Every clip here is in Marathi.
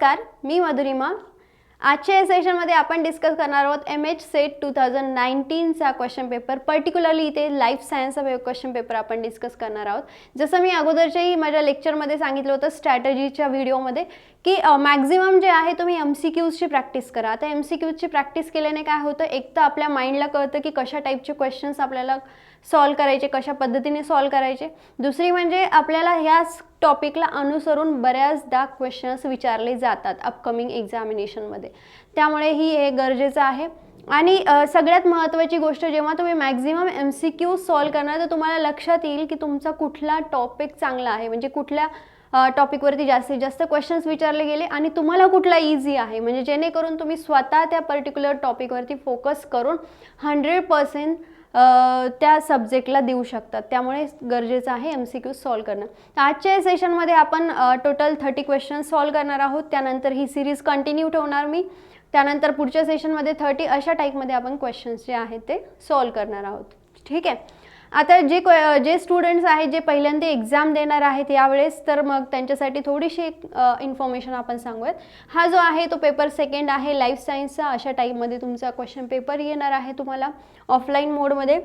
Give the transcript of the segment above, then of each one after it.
नमस्कार, मी मधुरिमा। आजच्या या सेशनमध्ये आपण डिस्कस करणार आहोत MH सेट 2019 चा क्वेश्चन पेपर, पर्टिक्युलरली इथे लाईफ सायन्सचा क्वेश्चन पेपर आपण डिस्कस करणार आहोत। जसं मी अगोदरच्याही माझ्या लेक्चरमध्ये सांगितलं होतं स्ट्रॅटेजीच्या व्हिडिओमध्ये की मॅक्झिमम जे आहे तुम्ही MCQची प्रॅक्टिस करा। आता MCQची प्रॅक्टिस केल्याने काय होतं, एक तर आपल्या माइंडला कळतं की कशा टाईपचे क्वेश्चन्स आपल्याला सॉल्व करायचे, कशा पद्धतीने सॉल्व करायचे। दुसरी म्हणजे आपल्याला ह्याच टॉपिकला अनुसरून बऱ्याचदा क्वेश्चन्स विचारले जातात अपकमिंग एक्झामिनेशनमध्ये, त्यामुळे ही हे गरजेचं आहे। आणि सगळ्यात महत्त्वाची गोष्ट, जेव्हा तुम्ही मॅक्झिमम MCQ सॉल्व करणार तर तुम्हाला लक्षात येईल की तुमचा कुठला टॉपिक चांगला आहे, म्हणजे कुठल्या टॉपिकवरती जास्तीत जास्त क्वेश्चन्स विचारले गेले आणि तुम्हाला कुठला इझी आहे, म्हणजे जेणेकरून तुम्ही स्वतः त्या पर्टिक्युलर टॉपिकवरती फोकस करून 100% त्या सब्जेक्टला देऊ शकतात। त्यामुळे गरजेचं आहे MCQ सॉल्व करणं। आजच्या सेशनमध्ये आपण टोटल 30 क्वेश्चन्स सॉल्व करणार आहोत। त्यानंतर ही सिरीज कंटिन्यू ठेवणार मी, त्यानंतर पुढच्या सेशनमध्ये 30 अशा टाईपमध्ये आपण क्वेश्चन्स जे आहेत ते सॉल्व करणार आहोत। ठीक आहे। आता जे स्टुडंट्स आहेत जे पहिल्यांदा एक्झाम देणार आहेत यावेळेस, तर मग त्यांच्यासाठी थोडीशी इन्फॉर्मेशन आपण सांगूयात। हा जो आहे तो पेपर सेकंड आहे लाईफ सायन्सचा, अशा टाईपमध्ये तुमचा क्वेश्चन पेपर येणार आहे तुम्हाला ऑफलाईन मोडमध्ये।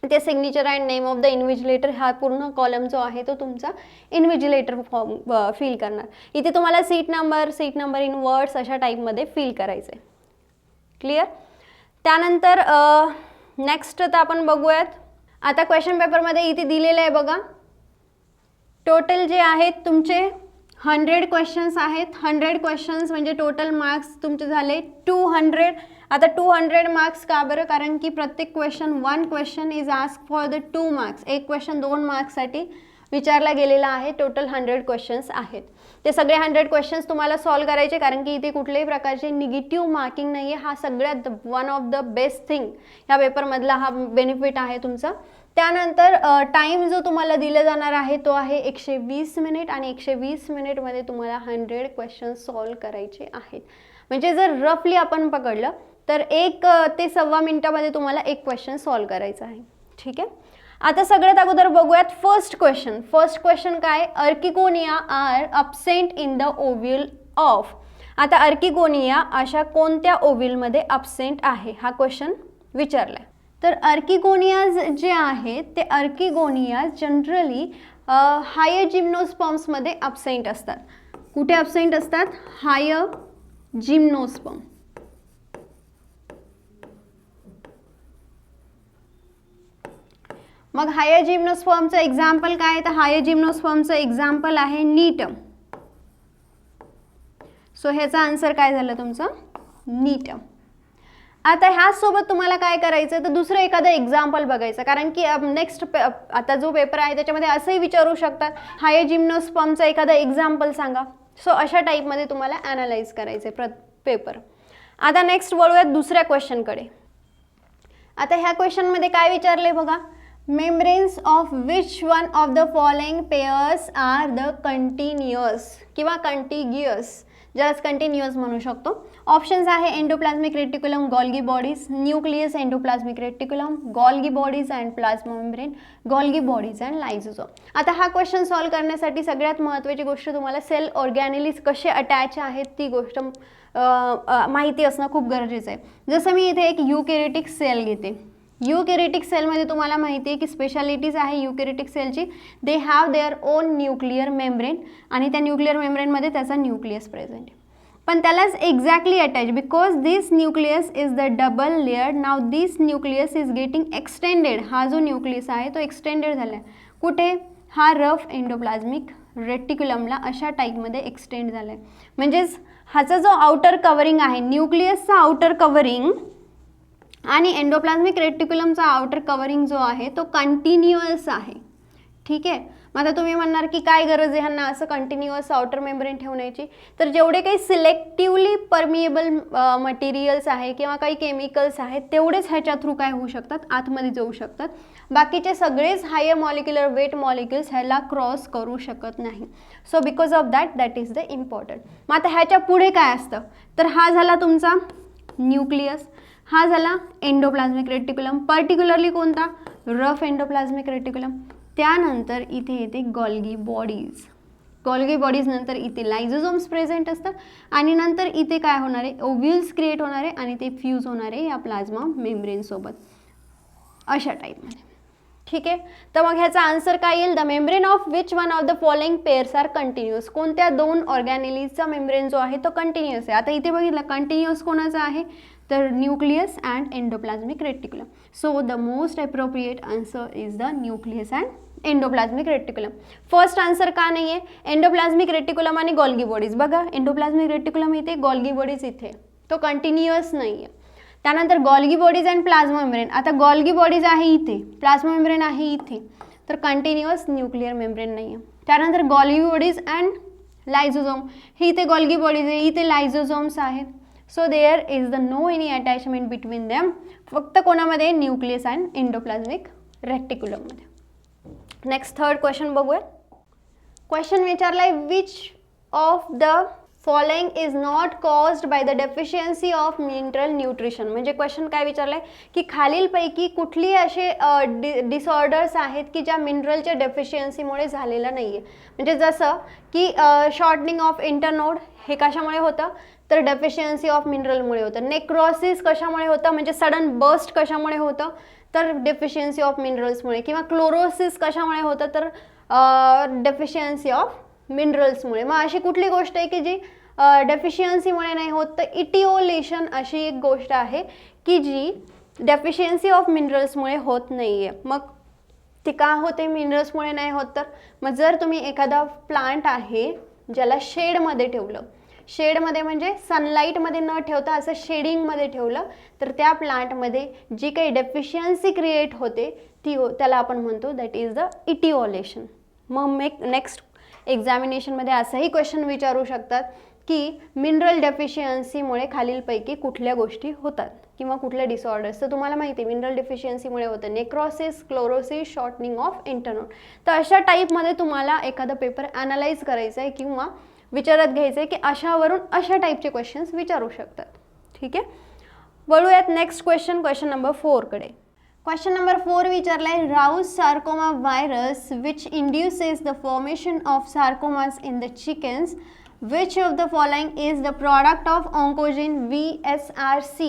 ते signature and name of the invigilator हा पूर्ण कॉलम जो आहे तो तुमचा इन्व्हिजिलेटर फॉर्म फिल करणार। इथे तुम्हाला सीट नंबर इन वर्ड्स अशा टाईपमध्ये फिल करायचं आहे। क्लिअर? त्यानंतर नेक्स्ट आता आपण बघूयात। आता क्वेश्चन पेपरमध्ये इथे दिलेलं आहे बघा, टोटल जे आहेत तुमचे 100 क्वेश्चन्स आहेत। 100 क्वेश्चन्स म्हणजे टोटल मार्क्स तुमचे झाले 200। आता 200 मार्क्स का बरं? कारण की प्रत्येक question 1 question is ask for the 2 marks. एक क्वेश्चन 2 मार्क्ससाठी विचारला गेलेला आहे। टोटल 100 क्वेश्चन्स आहेत। ते सगळे 100 क्वेश्चन्स तुम्हाला सॉल्व करायचे, कारण की इथे कुठल्याही प्रकारचे निगेटिव्ह मार्किंग नाही आहे। हा सगळ्यात one of the best thing ह्या पेपरमधला हा बेनिफिट आहे तुमचा। त्यानंतर टाईम जो तुम्हाला दिला जाणार आहे तो आहे 120 मिनिट, आणि 120 मिनिटमध्ये तुम्हाला 100 क्वेश्चन्स सॉल्व करायचे आहेत। म्हणजे जर रफली आपण पकडलं तर 1 ते 1.25 मिनिटामध्ये तुम्हाला एक क्वेश्चन सॉल्व करायचा आहे। ठीक आहे। आता सगळ्यात अगोदर बघूयात फर्स्ट क्वेश्चन। फर्स्ट क्वेश्चन काय? Archegonia are absent in the ovule of. आता अर्किगोनिया अशा कोणत्या ओव्ह्यूलमध्ये अब्सेंट आहे हा क्वेश्चन विचारलाय। तर अर्किगोनियाज जे आहेत ते अर्किगोनियाज जनरली हायर जिम्नोस्पर्म्समध्ये अब्सेंट असतात। कुठे अब्सेंट असतात? Higher gymnosperm. मग हायर जिम्नोस्पर्मचं एक्झाम्पल काय आहे? तर हायर जिम्नोस्पर्मचं एक्झाम्पल आहे नीट। सो ह्याचा आन्सर काय झालं तुमचं? नीट। आता ह्याचसोबत तुम्हाला काय करायचं, तर दुसरं एखादं एक्झाम्पल बघायचं, कारण की नेक्स्ट आता जो पेपर आहे त्याच्यामध्ये असंही विचारू शकतात हायर जिम्नोस्पर्मचं एखादं एक्झाम्पल सांगा। सो अशा टाईपमध्ये तुम्हाला ॲनालाइज करायचं आहे पेपर। आता नेक्स्ट वळूयात दुसऱ्या क्वेश्चनकडे। आता ह्या क्वेश्चनमध्ये काय विचारले बघा, membranes of which one of the following pairs are the continuous किंवा कंटिग्युअस, ज्यालाच कंटिन्युअस म्हणू शकतो। ऑप्शन्स आहे endoplasmic reticulum, Golgi bodies, nucleus, endoplasmic reticulum, Golgi bodies and plasma membrane, Golgi bodies and lysosome. आता हा क्वेश्चन सॉल्व करण्यासाठी सगळ्यात महत्त्वाची गोष्ट तुम्हाला सेल ऑर्गॅनिलीज कसे अटॅच आहेत ती गोष्ट माहिती असणं खूप गरजेचं आहे। जसं मी इथे एक यूकॅरियोटिक सेल घेते। यूकॅरियोटिक सेलमध्ये तुम्हाला माहिती आहे की स्पेशालिटीज आहे यूकॅरियोटिक सेलची, they have their own nuclear membrane, आणि त्या न्यूक्लिअर मेम्ब्रेनमध्ये त्याचा न्यूक्लियस प्रेझेंट आहे। पण त्यालाच exactly attach, because this nucleus is the double layered. Now this nucleus is getting extended. हा जो न्यूक्लियस आहे तो एक्सटेंडेड झाला आहे कुठे? हा रफ एंडोप्लाझ्मिक रेटिक्युलमला अशा टाईपमध्ये एक्सटेंड झाला आहे। म्हणजेच ह्याचा जो आउटर कव्हरिंग आहे, न्यूक्लियसचा आउटर कव्हरिंग आणि एंडोप्लाझ्मिक रेटिक्युलमचा आउटर कव्हरिंग जो आहे तो कंटिन्युअस आहे। ठीक आहे। मग आता तुम्ही म्हणणार की काय गरज आहे ह्यांना असं कंटिन्युअस आउटर मेम्ब्रेन ठेवण्याची, तर जेवढे काही सिलेक्टिवली परमिएबल मटेरियल्स आहे किंवा काही केमिकल्स आहेत तेवढेच ह्याच्या थ्रू काय होऊ शकतात, आतमध्ये जाऊ शकतात। बाकीचे सगळेच हायर मॉलिक्युलर वेट मॉलिक्युल्स ह्याला क्रॉस करू शकत नाही। So because of that is the important. मग आता ह्याच्या पुढे काय असतं, तर हा झाला तुमचा न्यूक्लियस, हा झाला एंडोप्लाझ्मिक रेटिक्युलम, पर्टिक्युलरली कोणता? Rough endoplasmic reticulum. त्यानंतर इथे येते गॉल्गी बॉडीज। गॉल्गी बॉडीज नंतर इथे लायझोझोम्स प्रेझेंट असतात आणि नंतर इथे काय होणार आहे, ओव्ह्यूल्स क्रिएट होणार आहे आणि ते फ्यूज होणार आहे या प्लाझ्मा मेम्ब्रेनसोबत अशा टाईपमध्ये. ठीक आहे, तर मग ह्याचा आन्सर काय येईल, the membrane of which one of the following pairs are continuous. कोणत्या दोन ऑर्गॅनेलिजचा मेम्ब्रेन जो आहे तो कंटिन्युअस आहे. आता इथे बघितलं कंटिन्युअस कोणाचा आहे तर nucleus and endoplasmic reticulum. So the most appropriate answer is the nucleus and endoplasmic reticulum. First answer का नाही आहे, एंडोप्लाझमिक रेटिक्युलम आणि गॉल्गी बॉडीज. बघा एंडोप्लाझमिक रेटिक्युलम इथे, गॉल्गी बॉडीज इथे, तो कंटिन्युअस नाही आहे. त्यानंतर Golgi bodies and plasma membrane. आता गॉल्गी बॉडीज आहे इथे, प्लाझ्मा मेम्ब्रेन आहे इथे, तर कंटिन्युअस न्यूक्लिअर मेम्ब्रेन नाही आहे. त्यानंतर गॉल्गी बॉडीज अँड लायझोझोम, ही इथे गॉल्गी बॉडीज आहे, इथे लायझोझोम्स आहेत. So there is the no any attachment between them. फक्त कोणामध्ये, न्यूक्लियस अँड एंडोप्लाझमिक रेटिक्युलममध्ये. नेक्स्ट थर्ड क्वेश्चन बघूया. क्वेश्चन विचारलाय which of the following is not caused by the deficiency of mineral nutrition. म्हणजे क्वेश्चन काय विचारलाय की खालीलपैकी कुठली असे डिसऑर्डर्स आहेत की ज्या मिनरलच्या डेफिशियन्सीमुळे झालेला नाही आहे. म्हणजे जसं की शॉर्टनिंग ऑफ इंटरनोड हे कशामुळे होतं तर डेफिशियन्सी ऑफ मिनरलमुळे होतं. नेक्रोसिस कशामुळे होतं म्हणजे सडन बर्स्ट कशामुळे होतं तर डेफिशियन्सी ऑफ मिनरल्समुळे. किंवा क्लोरोसिस कशामुळे होतं तर डेफिशियन्सी ऑफ मिनरल्समुळे. मग अशी कुठली गोष्ट आहे की जी डेफिशियन्सीमुळे नाही होत तर इटिओलेशन अशी एक गोष्ट आहे की जी डेफिशियन्सी ऑफ मिनरल्समुळे होत नाही आहे. मग ती का होते, मिनरल्समुळे नाही होत तर मग जर तुम्ही एखादा प्लांट आहे ज्याला शेडमध्ये ठेवलं, शेडमध्ये म्हणजे सनलाईटमध्ये न ठेवता असं शेडिंगमध्ये ठेवलं तर त्या प्लांटमध्ये जी काही डेफिशियन्सी क्रिएट होते त्याला आपण म्हणतो दॅट इज द इटिओलेशन. मग नेक्स्ट एक्झामिनेशनमध्ये असंही क्वेश्चन विचारू शकतात की मिनरल डेफिशियन्सीमुळे खालीलपैकी कुठल्या गोष्टी होतात किंवा कुठल्या डिसऑर्डर्स. तर तुम्हाला माहिती आहे मिनरल डेफिशियन्सीमुळे होतं necrosis, chlorosis, shortening of internode. तर अशा टाईपमध्ये तुम्हाला एखादा पेपर ॲनालाइज करायचा आहे किंवा विचारत घ्यायचं आहे की अशावरून अशा टाईपचे क्वेश्चन्स विचारू शकतात. ठीक आहे, वळूयात नेक्स्ट क्वेश्चन, क्वेश्चन नंबर 4 कडे. क्वेश्चन नंबर 4 विचारलाय Rous sarcoma virus which induces the formation of sarcomas in the chickens. Which of the following is the product of oncogene VSRC.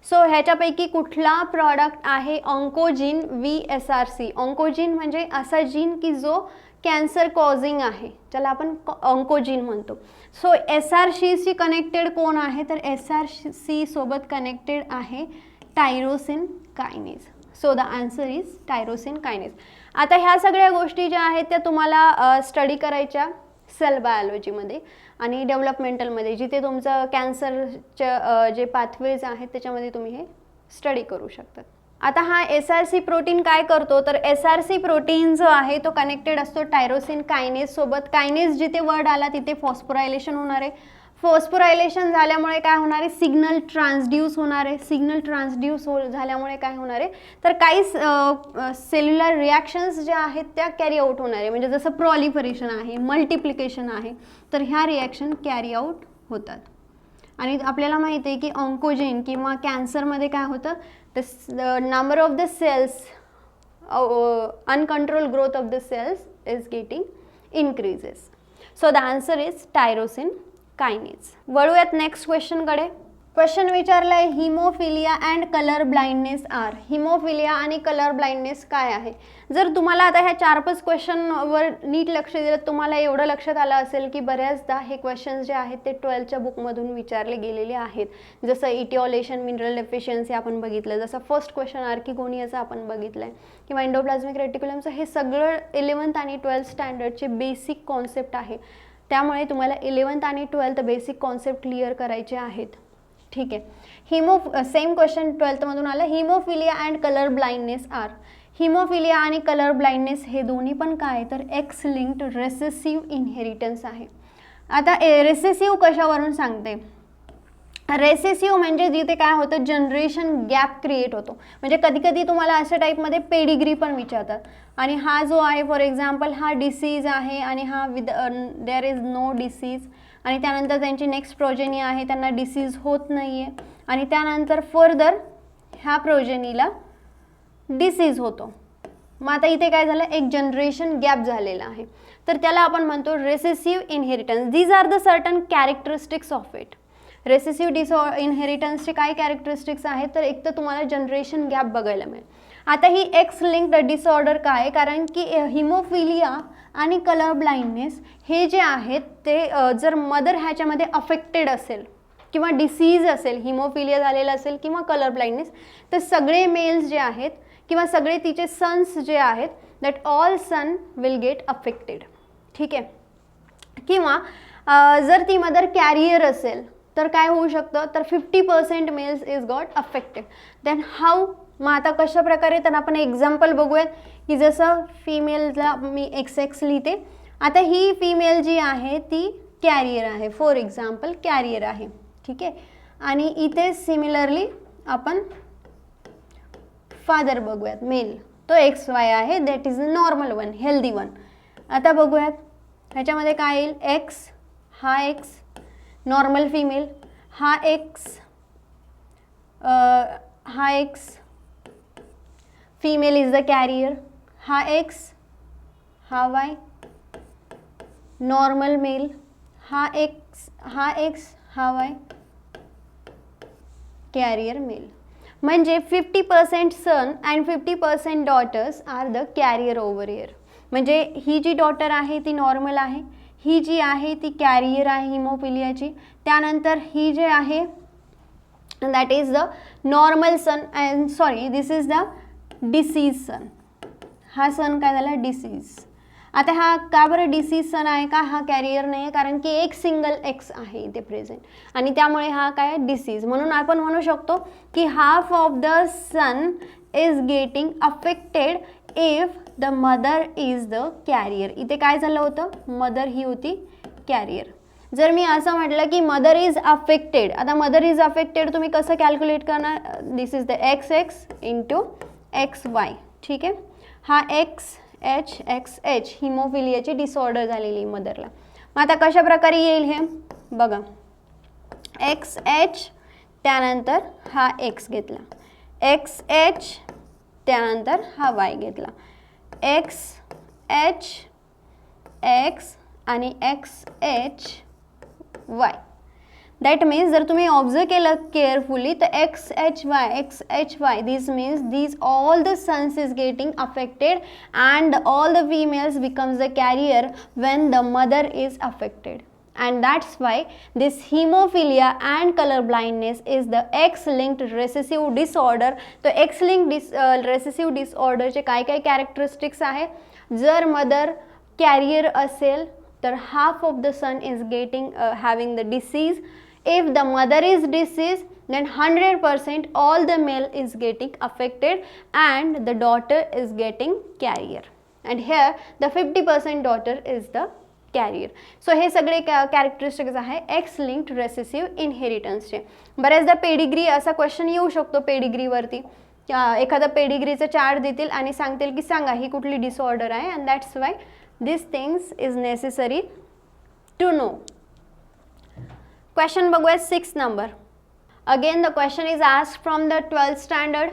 So ह्याच्यापैकी कुठला प्रॉडक्ट आहे ऑन्कोजिन VSRC. ऑन्कोजिन म्हणजे असा जीन की जो कॅन्सर कॉझिंग आहे, ज्याला आपण ऑन्कोजिन म्हणतो. सो SRCशी कनेक्टेड कोण आहे तर SRC सोबत कनेक्टेड आहे tyrosine kinase. So the answer is tyrosine kinase. आता ह्या सगळ्या गोष्टी ज्या आहेत त्या तुम्हाला स्टडी करायच्या सेल बायोलॉजीमध्ये आणि डेव्हलपमेंटलमध्ये, जिथे तुमचं कॅन्सरच्या जे पाथवेज आहेत त्याच्यामध्ये तुम्ही हे स्टडी करू शकता. आता हा SRC प्रोटीन काय करतो तर SRC प्रोटीन जो आहे तो कनेक्टेड असतो टायरोसिन कायनेज सोबत. कायनेज जिथे वर्ड आला तिथे फॉस्फोरायलेशन होणार आहे. फॉस्फोरायलेशन झाल्यामुळे काय होणार आहे, सिग्नल ट्रान्सड्यूस होणार आहे. सिग्नल ट्रान्सड्यूस झाल्यामुळे काय होणार आहे तर काही सेल्युलर रिॲक्शन्स ज्या आहेत त्या कॅरी आउट होणार आहे. म्हणजे जसं प्रॉलिफरेशन आहे, मल्टिप्लिकेशन आहे, तर ह्या रिॲक्शन कॅरी आउट होतात. आणि आपल्याला माहिती आहे की ऑन्कोजिन किंवा कॅन्सरमध्ये काय होतं the number of the cells, uncontrolled growth of the cells is getting increases. So the answer is tyrosine kinase. वळूयात नेक्स्ट क्वेश्चन कडे. क्वेश्चन विचारलाय haemophilia and colour blindness are. Haemophilia आणि कलर ब्लाइंडनेस काय आहे. जर तुम्हाला आता ह्या 4-5 क्वेश्चनवर नीट लक्ष दिलं तुम्हाला एवढं लक्षात आलं असेल की बऱ्याचदा हे क्वेश्चन्स जे आहेत ते 12च्या बुकमधून विचारले गेलेले आहेत. जसं इटिओलेशन, मिनरल डेफिशियन्सी आपण बघितलं, जसं फर्स्ट क्वेश्चन आर्किगोनियाचं आपण बघितलं आहे किंवा एंडोप्लाझमिक रेटिक्युलमचं. हे सगळं 11th आणि 12th स्टँडर्डचे बेसिक कॉन्सेप्ट आहे. त्यामुळे तुम्हाला 11th आणि 12th बेसिक कॉन्सेप्ट क्लिअर करायचे आहेत. ठीक आहे, सेम क्वेश्चन 12th मधून आलं. Haemophilia and colour blindness are. Haemophilia आणि कलर ब्लाइंडनेस हे दोन्ही पण काय तर एक्स लिंक्ड रेसेसिव्ह इनहेरिटन्स आहे. आता रेसेसिव्ह कशावरून सांगते, रेसेसिव्ह म्हणजे जिथे काय होतं जनरेशन गॅप क्रिएट होतो. म्हणजे कधी कधी तुम्हाला अशा टाईपमध्ये पेडिग्री पण विचारतात आणि हा जो आहे फॉर एक्झाम्पल हा डिसीज आहे आणि हा देअर इज नो डिसीज आणि त्यानंतर त्यांची नेक्स्ट प्रोजेनी आहे त्यांना डिसीज होत नाही आहे आणि त्यानंतर फर्दर ह्या प्रोजेनीला डिसीज होतो. मग आता इथे काय झालं, एक जनरेशन गॅप झालेला आहे, तर त्याला आपण म्हणतो recessive inheritance. These are the certain characteristics of it. Recessive इनहेरिटन्सचे काय कॅरेक्टरिस्टिक्स आहेत, तर एक तर तुम्हाला जनरेशन गॅप बघायला मिळेल. आता ही एक्स लिंक्ड डिसऑर्डर काय, कारण की हिमोफिलिया आणि कलर ब्लाइंडनेस हे जे आहेत ते जर मदर ह्याच्यामध्ये अफेक्टेड असेल किंवा डिसीज असेल, हिमोफिलिया झालेला असेल किंवा कलर ब्लाइंडनेस, तर सगळे मेल्स जे आहेत किंवा सगळे तिचे सन्स जे आहेत, that all son will get affected. ठीक आहे. किंवा जर ती मदर कॅरियर असेल तर काय होऊ शकतं, तर 50% males is got affected. Then how, मग आता कशा प्रकारे, तर आपण एक्झाम्पल बघूयात की जसं फिमेलला मी XX लिहिते. आता ही फिमेल जी आहे ती कॅरियर आहे, फॉर एक्झाम्पल कॅरियर आहे. ठीक आहे. आणि इथे सिमिलरली आपण फादर बघूयात, मेल, तो XY आहे, that is a normal one, healthy one. आता बघूयात ह्याच्यामध्ये काय येईल, X, हा X नॉर्मल फिमेल, हा X, हा X female is the carrier, हा X, हा Y normal male, हा X, हा Y carrier male. म्हणजे 50% son and 50% daughters are the carrier over here. म्हणजे ही जी डॉटर आहे ती नॉर्मल आहे, ही जी आहे ती कॅरियर आहे हिमोफिलियाची. त्यानंतर ही जे आहे that is the normal son, and sorry this is the disease son. हा सन काय झाला, डिसीज. आता हा का बरं डिसीज सन आहे, का हा कॅरियर नाही आहे, कारण की एक सिंगल X आहे इथे प्रेझेंट आणि त्यामुळे हा काय डिसीज. म्हणून आपण म्हणू शकतो की half of the son is getting affected if the mother is the carrier. इथे काय झालं होतं, मदर ही होती कॅरियर. जर मी असं म्हटलं की मदर इज अफेक्टेड, आता मदर इज अफेक्टेड तुम्ही कसं कॅल्क्युलेट करणार, this is the XX into XY. ठीक आहे. हा XH हिमोफिलियाची डिसऑर्डर झालेली मदरला. मग आता कशा प्रकारे येईल हे बघा, XH त्यानंतर हा X घेतला, XH त्यानंतर हा Y घेतला, XH X आणि XH Y. दॅट मीन्स जर तुम्ही ऑब्झर्व केलं केअरफुली तर XHY, this means these all the sons is getting affected and all the females becomes the carrier when the mother is affected. And that's why this hemophilia and color blindness is the X-linked recessive disorder. तो X-linked recessive disorder चे काय काय कॅरेक्टरिस्टिक्स आहे, जर मदर कॅरियर असेल तर half of the son is getting having the disease. If the mother is deceased, then 100% all the male is getting affected and the daughter is getting carrier. And here the 50% daughter is the carrier. So हे सगळे कॅरेक्टरिस्टिक्स आहे X-linked recessive inheritance चे. बऱ्याचदा पेडिग्री असा क्वेश्चन येऊ शकतो पेडिग्रीवरती, एखादा पेडिग्रीचा चार्ट देतील आणि सांगतील की सांगा ही कुठली डिसऑर्डर आहे, and that's why these things is necessary to know. Question बघूया 6 number. Again the question is asked from the 12th standard.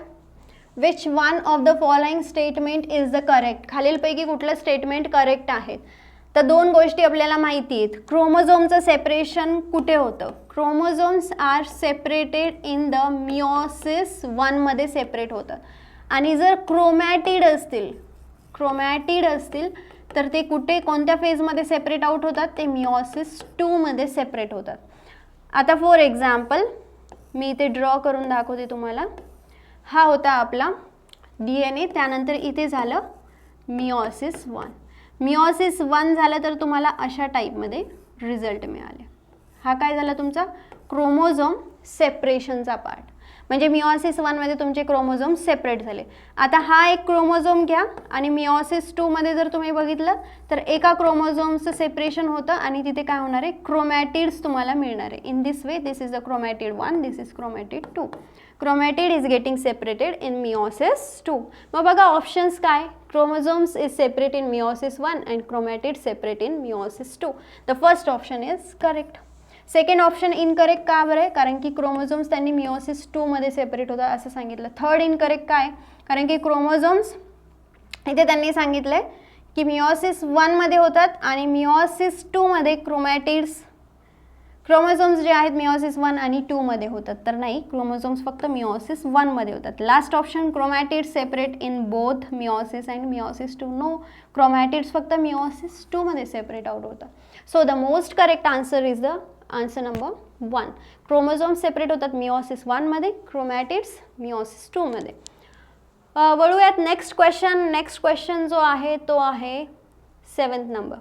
Which one of the following statement is the correct? खालीलपैकी कुठलं स्टेटमेंट करेक्ट आहे? तर दोन गोष्टी आपल्याला माहिती आहेत. क्रोमोझोमचं सेपरेशन कुठे होतं? Chromosomes are separated in the meiosis 1 मध्ये सेपरेट होतात. आणि जर क्रोमॅटिड असतील तर ते कुठे कोणत्या फेजमध्ये सेपरेट आउट होतात? ते मिओसिस 2 मध्ये सेपरेट होतात. आता फॉर एक्झाम्पल मी इथे ड्रॉ करून दाखवते तुम्हाला. हा होता आपला DNA, त्यानंतर इथे झालं मिओसिस 1. मिओसिस 1 झालं तर तुम्हाला अशा टाईपमध्ये रिझल्ट मिळाले. हा काय झाला तुमचा क्रोमोझोम सेपरेशनचा पार्ट, म्हणजे मिओसिस 1 मध्ये तुमचे क्रोमोझोम सेपरेट झाले. आता हा एक क्रोमोझोम घ्या आणि मिओसिस 2 मध्ये जर तुम्ही बघितलं तर एका क्रोमोझोमचं सेपरेशन होतं आणि तिथे काय होणार आहे, क्रोमॅटिड्स तुम्हाला मिळणार आहे. In this way this is the chromatid 1, this is chromatid 2. Chromatid is getting separated in meiosis 2. मग बघा ऑप्शन्स काय, chromosomes is separate in meiosis 1 and chromatids separate in meiosis 2. The first option is correct. Second option incorrect का बरं आहे, कारण की क्रोमोझोम्स त्यांनी मिओसिस 2 मध्ये सेपरेट होता असं सांगितलं. थर्ड इनकरेक्ट काय, कारण की क्रोमोझोम्स इथे त्यांनी सांगितलंय की मिओसिस 1 मध्ये होतात आणि मिओसिस 2 मध्ये क्रोमोझोम्स जे आहेत मिओसिस 1 आणि 2 मध्ये होतात. तर नाही, क्रोमोझोम्स फक्त मिओसिस 1 मध्ये होतात. Last option, chromatids separate in both meiosis and meiosis 2. No, chromatids फक्त मिओसिस 2 मध्ये सेपरेट आउट होतात. So the most correct answer is the answer number 1. Chromosomes separate होतात मिओसिस 1 मध्ये, क्रोमॅटिड्स मिओसिस 2 मध्ये. वळूयात नेक्स्ट क्वेश्चन. नेक्स्ट क्वेश्चन जो आहे तो आहे 7th नंबर.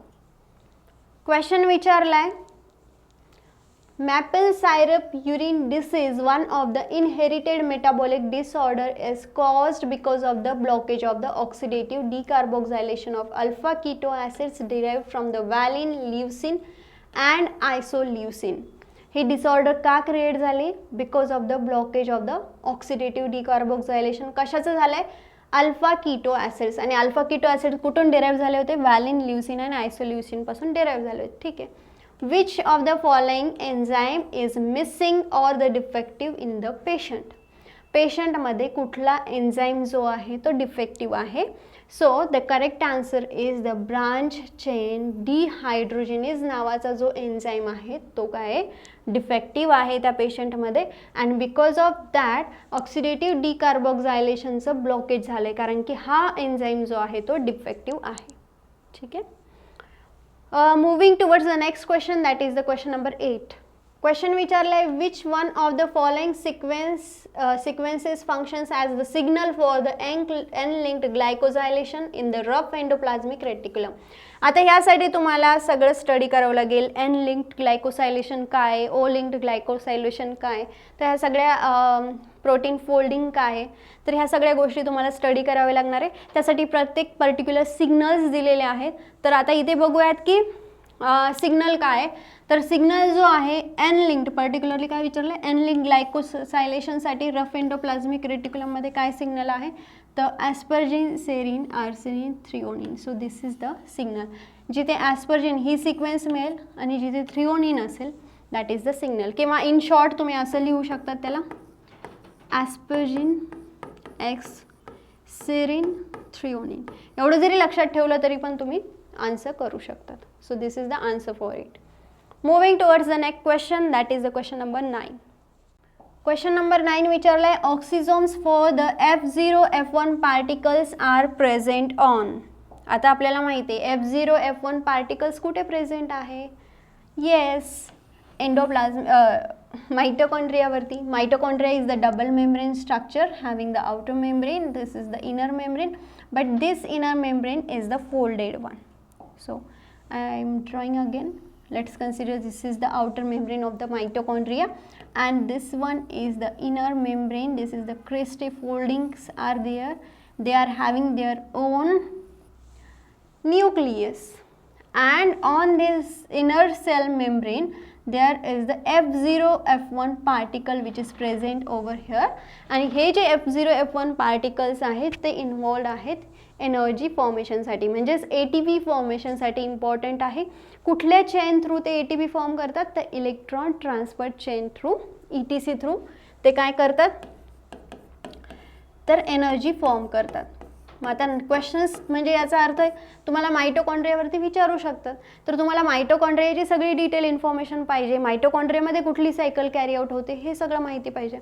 क्वेश्चन विचारलाय, maple syrup urine disease, one of the inherited metabolic disorder, is caused because of the blockage of the oxidative decarboxylation of alpha keto acids derived from the valine, leucine and isoleucine. हे डिसऑर्डर का क्रिएट झाले? Because of the blockage of the oxidative decarboxylation. कशाचं झालंय? Alpha keto acids. आणि अल्फा कीटो ॲसिड कुठून डिराईव्ह झाले होते? व्हॅलिन, ल्युसिन आणि आयसोल्युसिन पासून डिराईव्ह झाले होते. ठीक आहे. Which of the following enzyme is missing or the defective in the patient? पेशंटमध्ये कुठला एन्झाईम जो आहे तो डिफेक्टिव्ह आहे. So the correct answer is the branch chain dehydrogenase नावाचा जो एन्झाईम आहे तो काय डिफेक्टिव्ह आहे त्या पेशंटमध्ये. And because of that oxidative डिकार्बोक्सायलेशनचं ब्लॉकेज झालं आहे, कारण की हा एन्झाईम जो आहे तो डिफेक्टिव्ह आहे. ठीक आहे. Moving towards the next question, that is the question number 8. Question विचारलाय, which one of the following sequences functions as the signal for the N-linked glycosylation in the rough endoplasmic reticulum? आता ह्यासाठी तुम्हाला सगळं स्टडी करावं लागेल. N-linked glycosylation काय, O-linked glycosylation काय, तर ह्या सगळ्या प्रोटीन फोल्डिंग काय आहे, तर ह्या सगळ्या गोष्टी तुम्हाला स्टडी करावे लागणार आहे. त्यासाठी प्रत्येक पर्टिक्युलर सिग्नल्स दिलेले आहेत. तर आता इथे बघूयात की सिग्नल काय आहे. तर सिग्नल जो आहे एन लिंक्ड, पर्टिक्युलरली काय विचारलं, एन लिंक्ड ग्लायकोसायलेशनसाठी रफ एंडोप्लाझ्मिक रेटिक्युलममध्ये काय सिग्नल आहे, तर asparagine, serine, arsenine, threonine. So this is the signal. जिथे ॲस्पर्जिन ही सिक्वेन्स मिळेल आणि जिथे थ्रिओनिन असेल दॅट इज द सिग्नल. किंवा इन शॉर्ट तुम्ही असं लिहू शकतात त्याला, ॲस्पर्जिन एक्स सेरिन थ्रिओनिन. एवढं जरी लक्षात ठेवलं तरी पण तुम्ही आन्सर करू शकतात. So this is the answer for it. Moving towards the next question, that is the question number 9. Question number 9 विचारलाय, oxysomes for the F0 F1 particles are present on. आता आपल्याला माहिती आहे F0 F1 पार्टिकल्स कुठे प्रेझेंट आहे? Yes, mitochondriaवरती. Mitochondria is the double membrane structure having the outer membrane, this is the inner membrane, but this inner membrane is the folded one. So I am drawing again. Let's consider this is the outer membrane of the mitochondria and this one is the inner membrane. This is the crystal foldings are there. They are having their own nucleus and on this inner cell membrane there is the F0 F1 particle which is present over here. आणि हे जे F0 F1 particles आहेत ते इन्व्हॉल्ड आहेत एनर्जी फॉर्मेशनसाठी, म्हणजेच ATP फॉर्मेशनसाठी इम्पॉर्टंट आहे. कुठल्या चेन थ्रू ते ATP फॉर्म करतात, तर electron transfer chain through, ETC through ते काय करतात, तर एनर्जी फॉर्म करतात. मग आता क्वेश्चन्स म्हणजे याचा अर्थ आहे तुम्हाला मायटोकॉन्ड्रियावरती विचारू शकतात. तर तुम्हाला मायटोकॉन्ड्रियाची सगळी डिटेल इन्फॉर्मेशन पाहिजे, मायटोकॉन्ड्रियामध्ये कुठली सायकल कॅरी आउट होते हे सगळं माहिती पाहिजे.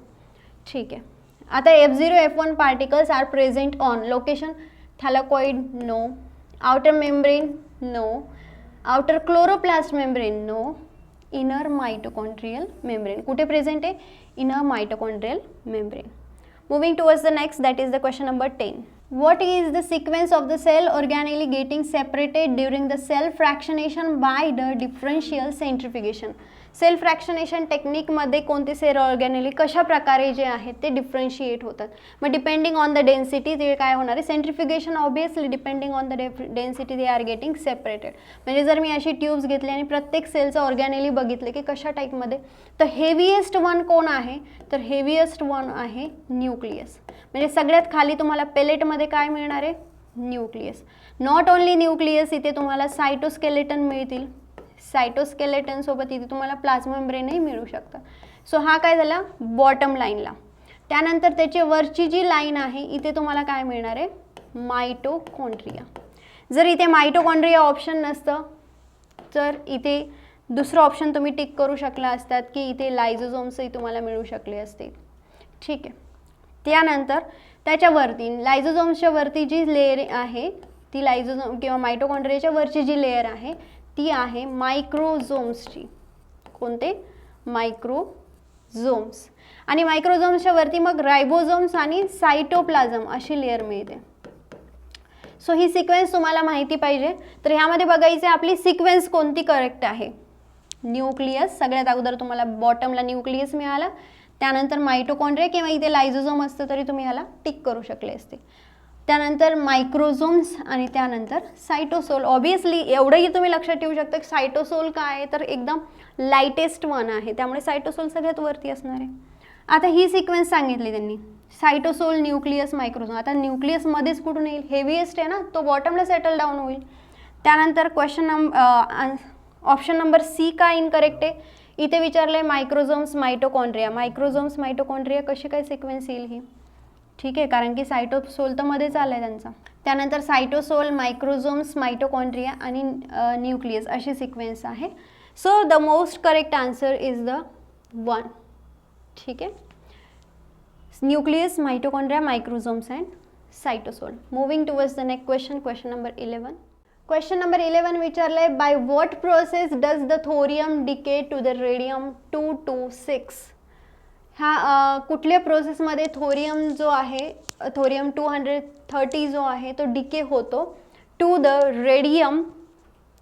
ठीक आहे. आता F0 F1 particles are present on location thylakoid, no. Outer membrane, no. Outer chloroplast membrane, no. Inner mitochondrial membrane कुठे प्रेझेंट आहे? Inner mitochondrial membrane. Moving towards the next, that is the question number 10. What is the sequence of the cell organelle getting separated during the cell fractionation by the differential centrifugation? Cell fractionation टेक्निकमध्ये कोणते सेल ऑर्गॅनेली कशा प्रकारे जे आहेत ते डिफरन्शिएट होतात. मग डिपेंडिंग ऑन द डेन्सिटी ते काय होणार आहे, centrifugation obviously depending on the density they are getting separated. म्हणजे जर मी अशी ट्यूब्स घेतली आणि प्रत्येक सेलचं ऑर्गॅनेली बघितले की कशा टाईपमध्ये, तर हेविएस्ट वन कोण आहे, तर हेविएस्ट वन आहे न्यूक्लियस. म्हणजे सगळ्यात खाली तुम्हाला पेलेटमध्ये काय मिळणार आहे, न्यूक्लियस. नॉट ओनली न्यूक्लियस, इथे तुम्हाला सायटोस्केलेटन मिळतील, सायटोस्केलेटन सोबत इथे तुम्हाला प्लाझ्मा मेम्ब्रेनही मिळू शकतं. सो हा काय झाला बॉटम लाईनला. त्यानंतर त्याची वरची जी लाईन आहे इथे तुम्हाला काय मिळणार आहे, मायटोकॉन्ड्रिया. जर इथे मायटोकॉन्ड्रिया ऑप्शन नसतं तर इथे दुसरं ऑप्शन तुम्ही टिक करू शकला असतात की इथे लायझोझोम्सही तुम्हाला मिळू शकले असते. ठीक आहे. त्यानंतर त्याच्यावरती लायझोझोम्सच्या वरती जी लेयर आहे ती लायझोझोम किंवा मायटोकॉन्ड्रियाच्या वरची जी लेयर आहे ती आहे मायक्रोझोम्सची. कोणते? मायक्रोझोम्स. आणि मायक्रोझोम्सच्या वरती मग रायबोझोम्स आणि सायटोप्लाझम अशी लेयर मिळते. सो ही सिक्वेन्स तुम्हाला माहिती पाहिजे. तर ह्यामध्ये बघायचे आपली सिक्वेन्स कोणती करेक्ट आहे. न्यूक्लियस, सगळ्यात अगोदर तुम्हाला बॉटमला न्यूक्लियस मिळाला, त्यानंतर मायटोकॉन्ड्रिया किंवा इथे लायझोझोम असतं तरी तुम्ही ह्याला टिक करू शकले असते. त्यानंतर मायक्रोझोम्स आणि त्यानंतर सायटोसोल. ऑब्वियसली एवढंही तुम्ही लक्षात ठेवू शकता की सायटोसोल काय आहे तर एकदम लाईटेस्ट वन आहे, त्यामुळे सायटोसोल सगळ्यात वरती असणार आहे. आता ही सिक्वेन्स सांगितली त्यांनी, सायटोसोल, न्यूक्लियस, मायक्रोझोम. आता न्यूक्लियसमध्येच कुठून येईल? हेवीएस्ट आहे ना, तो बॉटमला सेटल डाऊन होईल. त्यानंतर ऑप्शन नंबर सी का इनकरेक्ट आहे? इथे विचारलं आहे मायक्रोझोम्स मायटोकॉन्ड्रिया. मायक्रोझोम्स मायटोकॉन्ड्रिया कशी काय सिक्वेन्स येईल ही? ठीक आहे, कारण की सायटोसोल तर मध्येच आलं आहे त्यांचा. त्यानंतर सायटोसोल, मायक्रोझोम्स, मायटोकॉन्ड्रिया आणि न्यूक्लियस अशी सिक्वेन्स आहे. So the most correct answer is the 1. ठीक आहे, nucleus, mitochondria, microsomes and cytosol. Moving towards the next question, question number 11. Question number 11 विचारलं आहे, by what process does the thorium decay to the radium 226. ह्या कुठल्या प्रोसेसमध्ये थोरियम जो आहे, थोरियम 230 जो आहे तो डिके होतो to the radium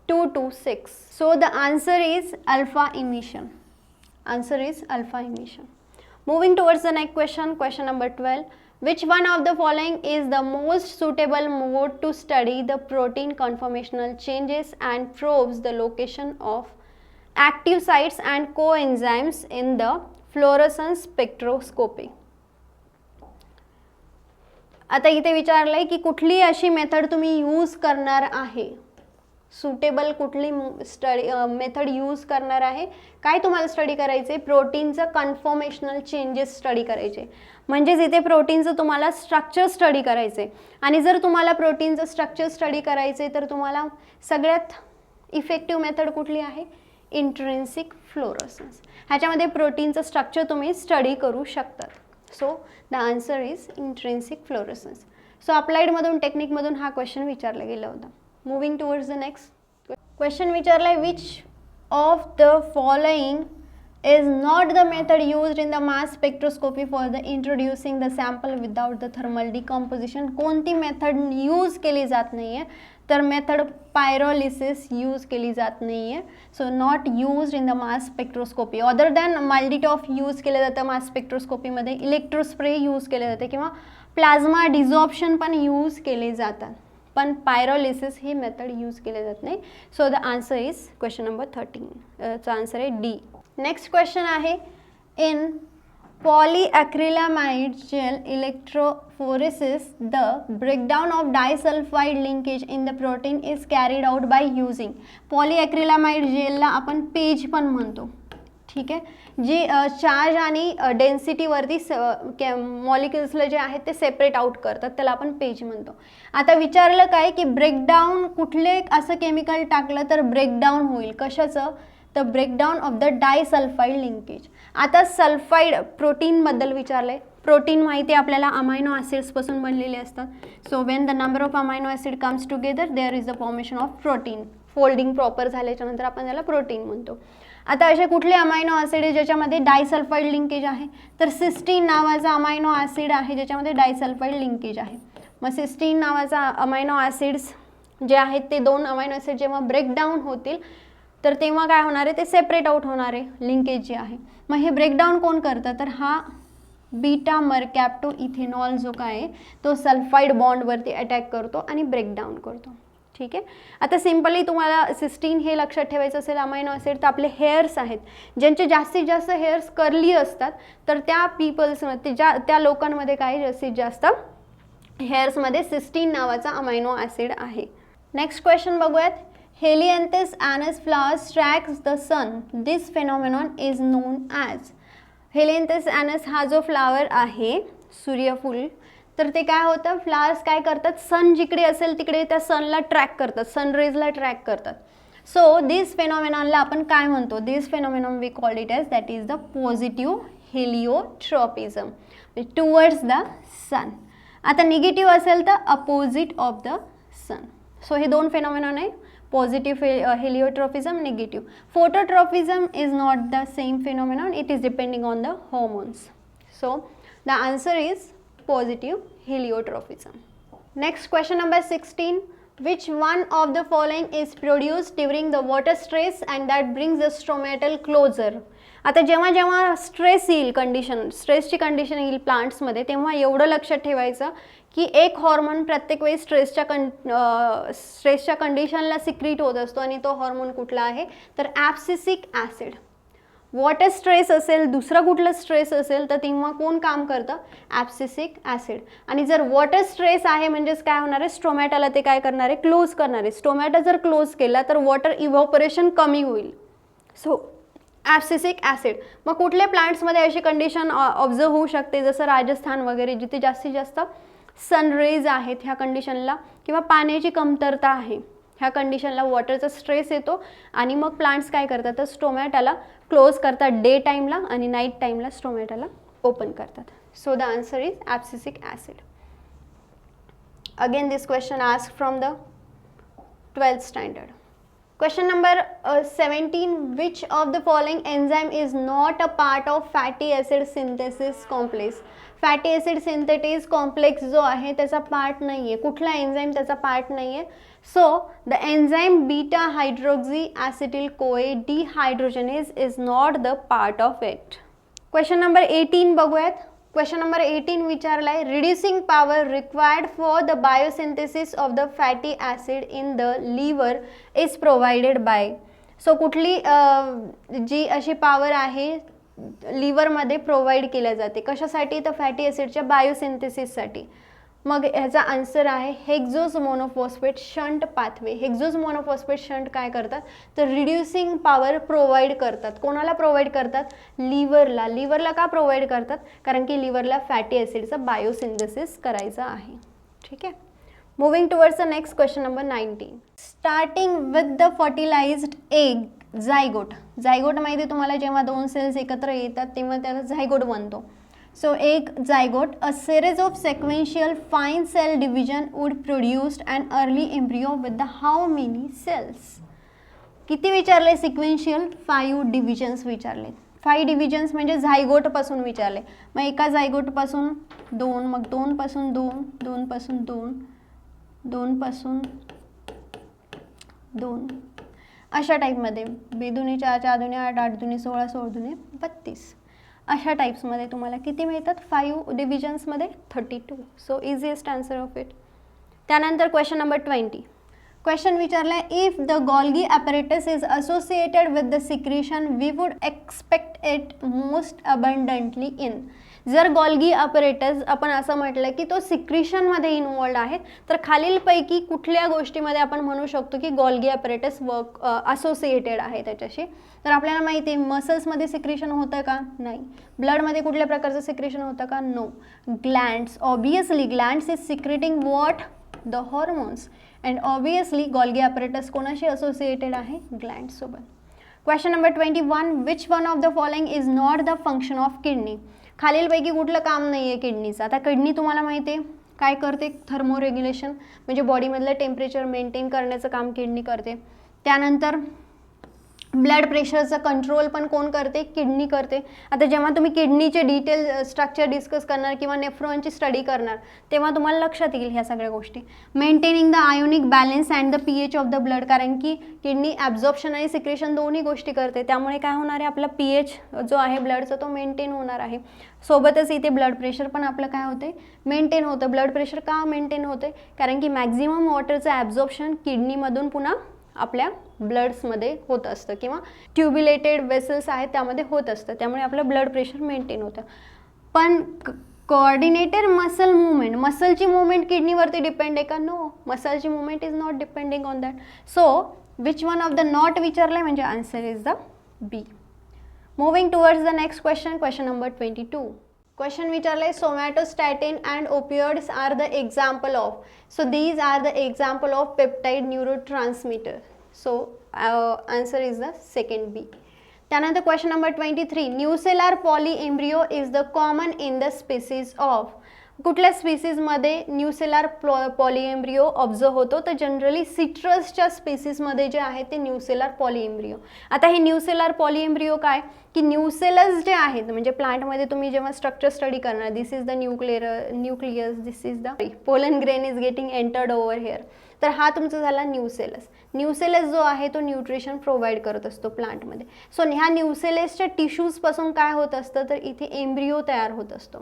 226. So the answer is alpha emission. Answer is alpha emission. Moving towards the next question, question number 12. Which one of the following is the most suitable mode to study the protein conformational changes and probes the location of active sites and coenzymes in the fluorescence spectroscopy? आता इथे विचारलंय की कुठली अशी मेथड तुम्ही यूज करणार आहे, सुटेबल कुठली मेथड यूज करणार आहे. काय तुम्हाला स्टडी करायचे? प्रोटीनचं कन्फॉर्मेशनल चेंजेस स्टडी करायचे. म्हणजेच इथे प्रोटीनचं तुम्हाला स्ट्रक्चर स्टडी करायचे. आणि जर तुम्हाला प्रोटीनचं स्ट्रक्चर स्टडी करायचे तर तुम्हाला सगळ्यात इफेक्टिव्ह मेथड कुठली आहे? Intrinsic fluorescence. ह्याच्यामध्ये प्रोटीनचं स्ट्रक्चर तुम्ही स्टडी करू शकतात. So the answer is intrinsic fluorescence. So अप्लाइडमधून टेक्निकमधून हा क्वेश्चन विचारला गेला होता. Moving towards the next question, विचारला आहे, which of the following is not the method used in the mass spectroscopy for the introducing the sample without the thermal decomposition. कोणती मेथड यूज केली जात नाही आहे? तर मेथड पायरोलिसिस यूज केली जात नाही आहे. So not used in the mass spectroscopy. Other than MALDI TOF use केलं जातं मास स्पेक्ट्रोस्कोपीमध्ये, इलेक्ट्रोस्प्रे यूज केले जाते किंवा प्लाझ्मा डिझॉर्प्शन पण यूज केले जातात, पण पायरोलिसिस ही मेथड यूज केले जात नाही. So the answer is question number 13. चा आन्सर आहे डी. नेक्स्ट क्वेश्चन आहे, in polyacrylamide gel electrophoresis the breakdown of disulphide linkage in the protein is carried out by using. Polyacrylamide जेलला आपण पेज पण म्हणतो. ठीक आहे, जी चार्ज आणि डेन्सिटीवरती मॉलिक्युल्सला जे आहेत ते सेपरेट आउट करतात, त्याला आपण पेज म्हणतो. आता विचारलं काय की ब्रेकडाऊन कुठले असं केमिकल टाकलं तर ब्रेकडाऊन होईल, कशाचं? तर breakdown of the disulphide linkage. आता सल्फाइड प्रोटीनबद्दल विचारलं आहे. प्रोटीन माहिती आपल्याला अमायनो ॲसिड्सपासून बनलेले असतात. So when the number of amino acid comes together there is the formation of protein. Folding proper झाल्याच्यानंतर आपण त्याला प्रोटीन म्हणतो. आता असे कुठले अमायनो ॲसिड आहे ज्याच्यामध्ये डायसल्फाइड लिंकेज आहे? तर सिस्टीन नावाचा अमायनो ॲसिड आहे ज्याच्यामध्ये डायसल्फाइड लिंकेज आहे. मग सिस्टीन नावाचा अमायनो ॲसिड्स जे आहेत ते दोन अमायनो ॲसिड जेव्हा ब्रेकडाऊन होतील तर तेव्हा काय होणार आहे? ते सेपरेट आउट होणार आहे लिंकेज जे आहे. मग हे ब्रेकडाऊन कोण करतं? तर हा बीटा मरकॅप्टो इथेनॉल जो काय आहे तो सल्फाइड बॉन्डवरती अटॅक करतो आणि ब्रेकडाऊन करतो. ठीक आहे, आता सिम्पली तुम्हाला सिस्टीन हे लक्षात ठेवायचं असेल अमायनो ॲसिड, तर आपले हेअर्स आहेत ज्यांचे जास्तीत जास्त हेअर्स कर्ली असतात तर त्या पीपल्समध्ये त्या लोकांमध्ये काय जास्तीत जास्त हेअर्समध्ये सिस्टीन नावाचा अमायनो ॲसिड आहे. नेक्स्ट क्वेश्चन बघूयात. Helianthus annuus flowers tracks the sun. This phenomenon is known as. Helianthus annuus हा जो फ्लावर आहे सूर्यफूल तर ते काय होतं, फ्लावर्स काय करतात, सन जिकडे असेल तिकडे त्या सनला ट्रॅक करतात, सनरेजला ट्रॅक करतात. सो दिस फेनॉमेनॉनला आपण काय म्हणतो, this phenomenon we called it as that is the positive heliotropism, towards the sun. आता निगेटिव्ह असेल तर opposite of the sun. So हे दोन फेनॉमेनॉन आहे, positive heliotropism, negative. Phototropism is not the same phenomenon, it is depending on the hormones. So the answer is positive heliotrophism. Next, question number 16. Which one of the following is produced during the water stress and that brings the stomatal closure? आता जेव्हा जेव्हा स्ट्रेस येईल, कंडिशन स्ट्रेसची कंडिशन येईल प्लांट्समध्ये, तेव्हा एवढं लक्षात ठेवायचं की एक हॉर्मोन प्रत्येक वेळी स्ट्रेसच्या कंडिशनला सिक्रीट होत असतो आणि तो हॉर्मोन कुठला आहे तर ॲब्सिसिक ॲसिड. वॉटर स्ट्रेस असेल, दुसरा कुठलं स्ट्रेस असेल तर तेव्हा कोण काम करतं, ॲब्सिसिक ॲसिड. आणि जर वॉटर स्ट्रेस आहे म्हणजेच काय होणार आहे, स्टोमॅटाला ते काय करणार आहे, क्लोज करणार आहे. स्टोमॅटा जर क्लोज केला तर वॉटर इव्हॅपोरेशन कमी होईल. So abscisic acid. मग कुठल्या प्लांट्समध्ये अशी कंडिशन ऑब्झर्व होऊ शकते, जसं राजस्थान वगैरे जिथे जास्तीत जास्त सनरेज आहेत ह्या कंडिशनला, किंवा पाण्याची कमतरता आहे ह्या कंडिशनला वॉटरचा स्ट्रेस येतो आणि मग प्लांट्स काय करतात तर स्टोमॅटाला क्लोज करतात डे टाईमला आणि नाईट टाईमला स्टोमॅटाला ओपन करतात. So the answer is abscisic acid. Again this question asked from the 12th standard. Question number 17. Which of the following enzyme is not a part of fatty acid synthesis complex? Fatty acid synthetase complex जो आहे त्याचा पार्ट नाही आहे. कुठला एन्झाईम त्याचा पार्ट नाही आहे. So the enzyme beta hydroxy acetyl CoA dehydrogenase is not the part of it. Question number 18 बघूयात. क्वेश्चन नंबर 18 विचारला आहे, reducing power required for the biosynthesis of the fatty acid in the liver is provided by. So कुठली जी अशी पॉवर आहे लिव्हरमध्ये प्रोव्हाइड केल्या जाते, कशासाठी तर फॅटी ॲसिडच्या बायोसिंथेसिससाठी. मग ह्याचा आन्सर आहे hexose monophosphate shunt pathway. Hexose monophosphate shunt काय करतात तर रिड्युसिंग पॉवर प्रोव्हाइड करतात. कोणाला प्रोव्हाइड करतात, लिव्हरला. लिव्हरला का प्रोव्हाइड करतात, कारण की लिव्हरला फॅटी ॲसिडचं बायोसिंथेसिस करायचं आहे. ठीक आहे. Moving towards the next question number 19. Starting with the fertilised egg zygote. Zygote माहिती तुम्हाला, जेव्हा दोन सेल्स एकत्र येतात तेव्हा त्याला झायगोट बनतो. So, egg zygote, a series of sequential fine cell division would produce an early embryo with the how many cells? किती विचारले सिक्वेन्शियल, 5 डिव्हिजन्स विचारले. 5 डिव्हिजन्स म्हणजे झायगोट पासून विचारले. मग एका झायगोट पासून 2, मग 2 पासून 2, 2 पासून 2, 2 पासून 2 अशा टाईपमध्ये. 2 दुनी 4, 4 दुनी 8, 8 दुनी 16, 16 दुनी 32 अशा टाइप्समध्ये तुम्हाला किती मिळतात, 5 डिव्हिजन्समध्ये 32. So easiest answer of it. त्यानंतर क्वेश्चन नंबर 20. क्वेश्चन विचारला आहे, if the Golgi apparatus is associated with the secretion we would expect it most abundantly in. जर गॉल्गी ॲपरेटस आपण असं म्हटलं की तो सिक्रेशनमध्ये इन्वॉल्ड आहे, तर खालीलपैकी कुठल्या गोष्टीमध्ये आपण म्हणू शकतो की गॉल्गी ॲपरेटस असोसिएटेड आहे त्याच्याशी. तर आपल्याला माहिती आहे मसल्समध्ये सिक्रेशन होतं का, नाही. ब्लडमध्ये कुठल्या प्रकारचं सिक्रेशन होतं का, no. Glands, obviously glands is secreting what, the hormones. And obviously Golgi apparatus कोणाशी असोसिएटेड आहे, ग्लँड्ससोबत. Question number 21. Which one of the following is not the function of kidney. खालीलपैकी कुठलं काम नाही आहे किडनीचं. आता किडनी तुम्हाला माहिती आहे काय करते, थर्मो रेग्युलेशन म्हणजे बॉडीमधलं टेम्परेचर मेंटेन करण्याचं काम किडनी करते. त्यानंतर ब्लड प्रेशरचं कंट्रोल पण कोण करते, किडनी करते. आता जेव्हा तुम्ही किडनीचे डिटेल स्ट्रक्चर डिस्कस करणार किंवा नेफ्रॉनची स्टडी करणार तेव्हा तुम्हाला लक्षात येईल ह्या सगळ्या गोष्टी. Maintaining the ionic balance and the pH of the blood, कारण की किडनी ॲब्झॉर्प्शन आणि सिक्रेशन दोन्ही गोष्टी करते. त्यामुळे काय होणार आहे, आपला pH जो आहे ब्लडचा तो मेंटेन होणार आहे. सोबतच इथे ब्लड प्रेशर पण आपलं काय होते, मेंटेन होतं. ब्लड प्रेशर का मेंटेन होते, कारण की मॅक्झिमम वॉटरचं ॲब्झॉर्प्शन किडनीमधून पुन्हा आपल्या ब्लड्समध्ये होत असतं किंवा ट्युब्युलेटेड वेसल्स आहेत त्यामध्ये होत असतं. त्यामुळे आपलं ब्लड प्रेशर मेंटेन होतं. पण कोऑर्डिनेटेड मसल मुवमेंट, मसलची मुवमेंट किडनीवरती डिपेंड आहे का, नो. मसलची movement is not depending on that. So which one of the not विचारलं आहे म्हणजे answer is the B. Moving towards the next question, question number 22. Question विचारले somatostatin and opioids are the example of. So these are the example of peptide neurotransmitter. So answer is the second B. त्यानंतर question number 23, nucellar पॉलीएम्ब्रियो is the common in the species of. कुठल्या स्पीसीजमध्ये न्यूसेलर पॉलीएम्ब्रियो ऑब्झर्व होतो, तर जनरली सिट्रसच्या स्पीसीजमध्ये जे आहे ते न्यूसेलर पॉलीएम्ब्रियो. आता हे न्यूसेलर पॉलीएम्ब्रियो काय की न्यूसेलस जे आहेत म्हणजे प्लांटमध्ये तुम्ही जेव्हा स्ट्रक्चर स्टडी करणार, this is the nucleus, this is the pollen grain is getting entered over here. तर हा तुमचा झाला न्यूसेलस. न्यूसेलस जो आहे तो न्यूट्रिशन प्रोव्हाइड करत असतो प्लांटमध्ये. सो ह्या न्यूसेलसच्या टिश्यूजपासून काय होत असतं तर इथे एम्ब्रियो तयार होत असतो.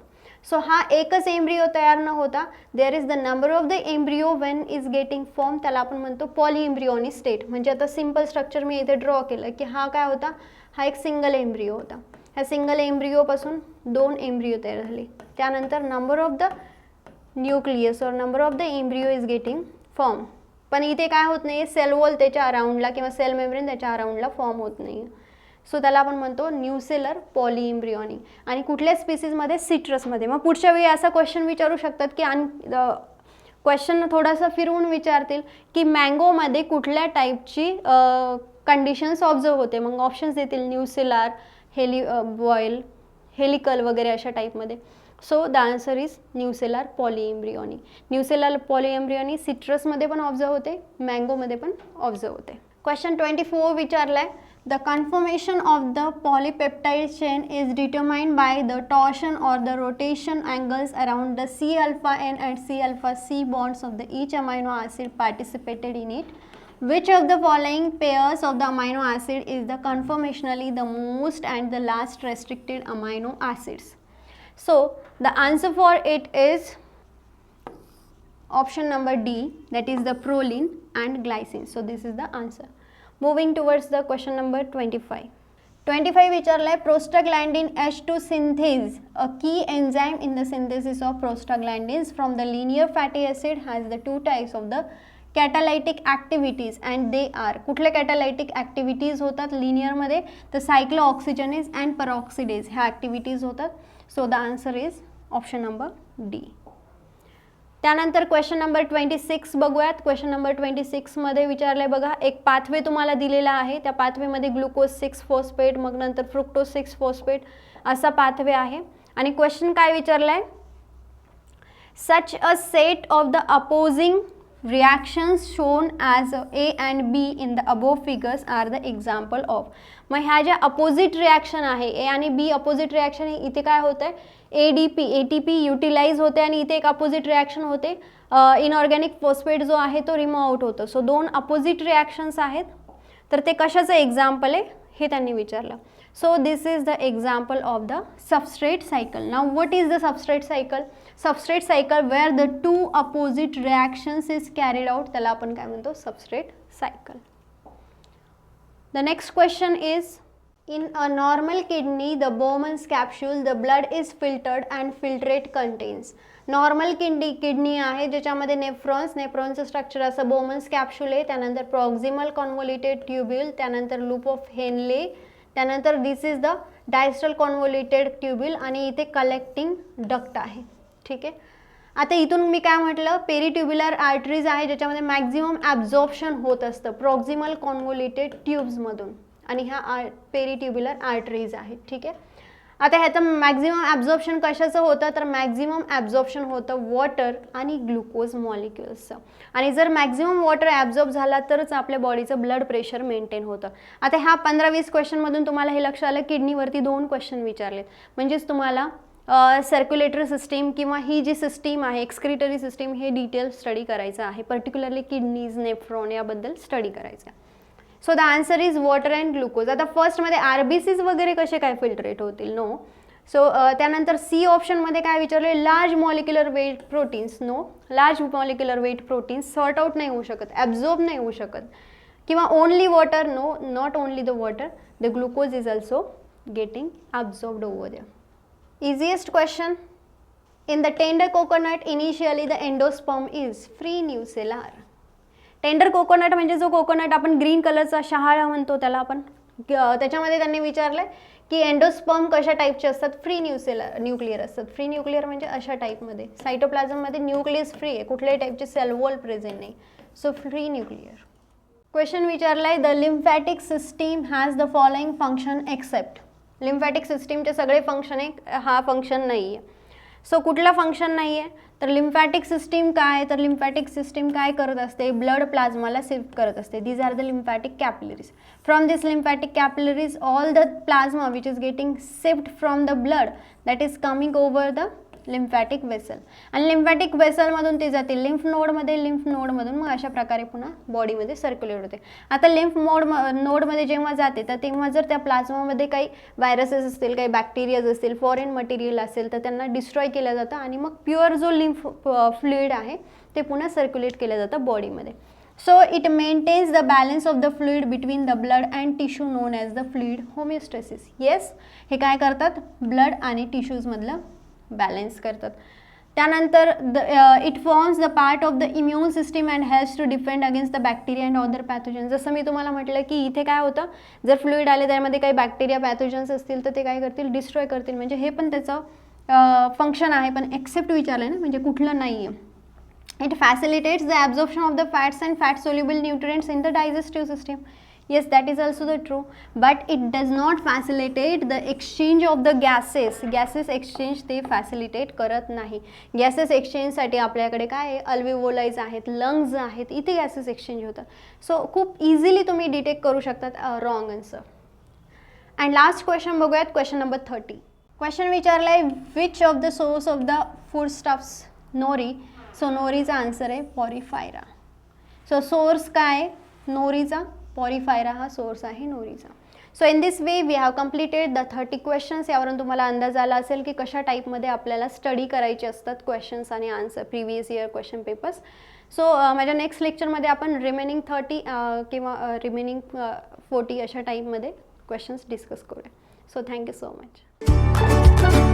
सो हा एकच एम्ब्रियो तयार न होता there is the number of the embryo when is getting form, त्याला आपण म्हणतो पॉलीएम्ब्रियोनिक स्टेट. म्हणजे आता सिम्पल स्ट्रक्चर मी इथे ड्रॉ केलं की हा काय होता, हा एक सिंगल एम्ब्रियो होता. ह्या सिंगल एम्ब्रियोपासून 2 एम्ब्रियो तयार झाले. त्यानंतर नंबर ऑफ द न्यूक्लियस और number of the embryo is getting form. पण इथे काय होत नाही, सेल वॉल त्याच्या अराउंडला किंवा सेल मेम्ब्रेन त्याच्या अराउंडला फॉर्म होत नाही. सो त्याला आपण म्हणतो न्यूसेलर पॉलीएम्ब्रियोनिक. आणि कुठल्या स्पीसीजमध्ये, सिट्रसमध्ये. मग पुढच्या वेळी असा क्वेश्चन विचारू शकतात की क्वेश्चन थोडासा फिरवून विचारतील की मँगोमध्ये कुठल्या टाईपची कंडिशन्स ऑब्झर्व होते. मग ऑप्शन्स देतील न्यूसेलर, बॉयल, हेलिकल वगैरे अशा टाईपमध्ये. So the answer is nucellar polyembryonic. Nucellar polyembryonic सिट्रसमध्ये पण ऑब्झर्व होते, मँगोमध्ये पण ऑब्झर्व होते. क्वेश्चन 24 विचारलाय, the conformation of the polypeptide chain is determined by the torsion or the rotation angles around the C alpha N and C alpha C bonds of the each amino acid participated in it. Which of the following pairs of the amino acid is the conformationally the most and the last restricted amino acids? So the answer for it is option number D, that is the proline and glycine. So this is the answer. Moving towards the question number 25. 25 विचारलाय prostaglandin H2 synthase, a key enzyme in the synthesis of prostaglandins from the linear fatty acid, has the 2 types of the catalytic activities and they are. कुठले catalytic activities होतात लिनियरमध्ये, तर cyclooxygenase and peroxidase ह्या activities होतात. So the answer is option number D. त्यानंतर क्वेश्चन नंबर 26 बघूयात. क्वेश्चन नंबर 26 मध्ये विचारलंय बघा, एक पाथवे तुम्हाला दिलेला आहे. त्या पाथवेमध्ये ग्लुकोज 6 फॉस्फेट, मग नंतर फ्रुक्टोज 6 फॉस्फेट असा पाथवे आहे. आणि क्वेश्चन काय विचारलाय, such a set of the opposing reactions shown as A and B in the above figures are the example of. मग ह्या ज्या अपोजिट रिॲक्शन आहे ए आणि बी अपोजिट रिॲक्शन आहे, इथे काय होतं आहे ATP युटिलाइज होते आणि इथे एक अपोजिट रिॲक्शन होते, इनऑर्गॅनिक फॉस्फेट जो आहे तो रिमूव्ह आउट होतो. सो 2 अपोजिट रिॲक्शन्स आहेत, तर ते कशाचं एक्झाम्पल आहे हे त्यांनी विचारलं. So this is the example of the substrate cycle. Now what is the substrate cycle? Substrate cycle where the 2 opposite reactions is carried out, त्याला आपण काय म्हणतो, substrate cycle. The next question is, in a normal kidney, the Bowman's capsule, the blood is filtered and filtrate contains. Normal kidney आहे ज्याच्यामध्ये नेफ्रॉनचं स्ट्रक्चर असं बोमन्स कॅप्सूल आहे, त्यानंतर प्रॉक्सिमल कॉन्व्होल्युटेड ट्यूब्यूल, त्यानंतर लूप ऑफ हेनले, त्यानंतर दिस इज द डायस्टल कॉन्व्होल्युटेड ट्यूब्यूल आणि इथे कलेक्टिंग डक्ट आहे. ठीक आहे, आता इथून मी काय म्हटलं, पेरिट्युब्युलर आर्टरीज आहे ज्याच्यामध्ये मॅक्झिमम ॲब्झॉर्प्शन होत असतं प्रॉक्सिमल कॉन्व्होल्युटेड ट्यूब्समधून आणि ह्या पेरिट्युब्युलर आर्टरीज आहेत. ठीक आहे, आता ह्याचं मॅक्झिमम ॲब्झॉर्प्शन कशाचं होतं, तर मॅक्झिमम ॲब्झॉर्प्शन होतं वॉटर आणि ग्लुकोज मॉलिक्युल्सचं. आणि जर मॅक्झिमम वॉटर ॲब्झॉर्ब झाला तरच आपल्या बॉडीचं ब्लड प्रेशर मेंटेन होतं. आता ह्या 15-20 क्वेश्चनमधून तुम्हाला हे लक्ष आलं, किडनीवरती 2 क्वेश्चन विचारलेत. म्हणजेच तुम्हाला सर्क्युलेटरी सिस्टीम किंवा ही जी सिस्टीम आहे एक्सक्रिटरी सिस्टीम हे डिटेल स्टडी करायचं आहे, पर्टिक्युलरली किडनीज, नेफ्रॉन याबद्दल स्टडी करायचं आहे. So the answer is water and glucose. आता फर्स्टमध्ये RBCs वगैरे कसे काय फिल्टरेट होतील, नो. सो त्यानंतर सी ऑप्शनमध्ये काय विचारले, large molecular weight proteins, no. Large molecular weight proteins sort out नाही होऊ शकत, ॲब्झॉर्ब नाही होऊ शकत. किंवा only water, no, not only the water, the glucose is also getting absorbed over there. Easiest question. In the tender coconut, initially the endosperm is free nucellar. Tender coconut म्हणजे जो कोकोनट आपण ग्रीन कलरचा शहाळा म्हणतो त्याला आपण त्याच्यामध्ये त्यांनी विचारलं की एंडोस्पर्म कशा टाईपचे असतात, फ्री न्यूक्लियर असतात. फ्री न्यूक्लियर म्हणजे अशा टाईपमध्ये. सायटोप्लाझममध्ये न्यूक्लियस फ्री आहे, कुठल्याही टाईपचे सेल वॉल प्रेझेंट नाही. So free nuclear. क्वेश्चन विचारलाय the lymphatic system has the following function except. Lymphatic सिस्टीमचे सगळे फंक्शन आहे, हा फंक्शन नाही आहे. सो कुठला फंक्शन नाही आहे तर लिम्फॅटिक सिस्टीम काय, तर लिम्फॅटिक सिस्टीम काय करत असते, ब्लड प्लाझ्माला सिफ्ट करत असते. These are the lymphatic capillaries. From this lymphatic capillaries all the plasma which is getting shift from the blood that is coming over the lymphatic vessel. आणि लिम्फॅटिक वेसलमधून ते जाते लिम्फ नोडमध्ये, लिम्फ नोडमधून मग अशा प्रकारे पुन्हा बॉडीमध्ये सर्क्युलेट होते. आता लिम्फ नोडमध्ये जेव्हा जाते तर तेव्हा जर त्या प्लाझ्मामध्ये काही व्हायरसेस असतील, काही बॅक्टेरियाज असतील, फॉरेन मटेरियल असेल तर त्यांना डिस्ट्रॉय केलं जातं आणि मग प्युअर जो लिम्फ फ्लुइड आहे ते पुन्हा सर्क्युलेट केलं जातं बॉडीमध्ये. So it maintains the balance of the fluid between the blood and tissue known as the fluid homeostasis. Yes, हे काय करतात, ब्लड आणि टिश्यूजमधलं बॅलन्स करतात. त्यानंतर it forms the part of the immune system and helps to defend against the bacteria and other pathogen. जसं मी तुम्हाला म्हटलं की इथे काय होतं, जर फ्लुइड आले त्यामध्ये काही बॅक्टेरिया पॅथोजन्स असतील तर ते काय करतील, डिस्ट्रॉय करतील. म्हणजे हे पण त्याचं फंक्शन आहे. पण एक्सेप्ट विचारलं आहे ना, म्हणजे कुठलं नाही आहे. It facilitates the absorption of the fats and fat soluble nutrients in the digestive system. Yes, that is also the true, but it does not facilitate the exchange of the gases. Gases exchange ते facilitate करत नाही. Gases exchange साठी आपल्याकडे काय आहे, अल्विओलाइज आहेत, लंग्स आहेत, इथे गॅसेस एक्सचेंज होतात. सो खूप इझिली तुम्ही डिटेक्ट करू शकतात wrong answer. And last question बघूयात, क्वेश्चन नंबर 30. क्वेश्चन विचारला आहे which of the source of the food stuffs nori. So नोरीचा आन्सर आहे पॉरिफायरा. सो सोर्स काय, नोरीचा. पॉरिफायरा हा सोर्स आहे नोरीचा. So in this way we have completed the 30 questions. यावरून तुम्हाला अंदाज आला असेल की कशा टाईपमध्ये आपल्याला स्टडी करायचे असतात क्वेश्चन्स आणि answer, previous year question papers. So माझ्या नेक्स्ट लेक्चरमध्ये आपण रिमेनिंग 30 किंवा रिमेनिंग 40 अशा टाईपमध्ये क्वेश्चन्स डिस्कस करूया. So thank you so much.